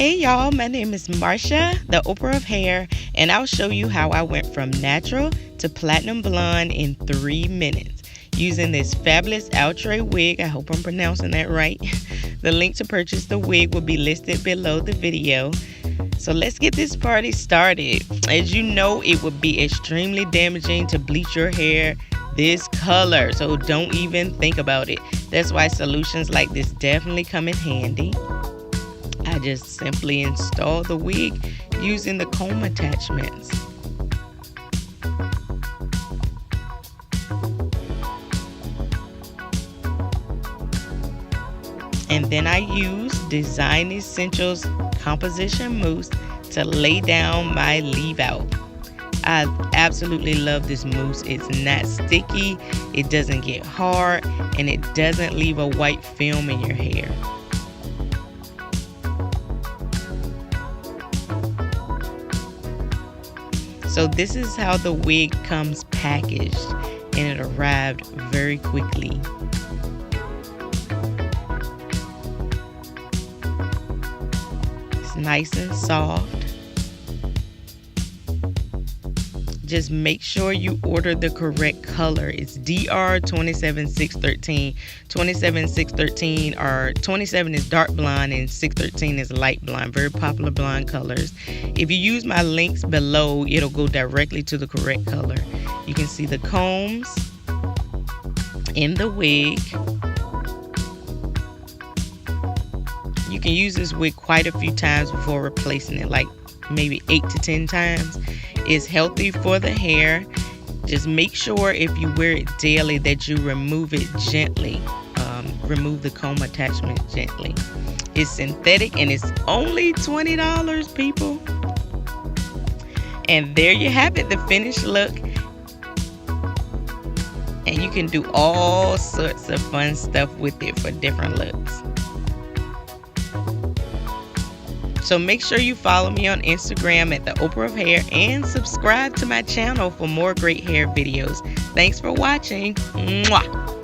Hey y'all, my name is Marsha, the Oprah of hair, and I'll show you how I went from natural to platinum blonde in 3 minutes using this fabulous Outre wig. I hope I'm pronouncing that right. The link to purchase the wig will be listed below the video. So let's get this party started. As you know, it would be extremely damaging to bleach your hair this color, so don't even think about it. That's why solutions like this definitely come in handy. I just simply install the wig using the comb attachments. And then I use Design Essentials Composition Mousse to lay down my leave out. I absolutely love this mousse. It's not sticky, it doesn't get hard, and it doesn't leave a white film in your hair. So this is how the wig comes packaged, and it arrived very quickly. It's nice and soft. Just make sure you order the correct color. It's DR 27613. 27613 or 27 is dark blonde and 613 is light blonde. Very popular blonde colors. If you use my links below, it'll go directly to the correct color. You can see the combs in the wig. You can use this wig quite a few times before replacing it, like maybe 8 to 10 times. It's healthy for the hair. Just make sure if you wear it daily that you remove it gently. Remove the comb attachment gently. It's synthetic and it's only $20, people. And there you have it, the finished look. And you can do all sorts of fun stuff with it for different looks. So make sure you follow me on Instagram at the Oprah of Hair and subscribe to my channel for more great hair videos. Thanks for watching. Mwah.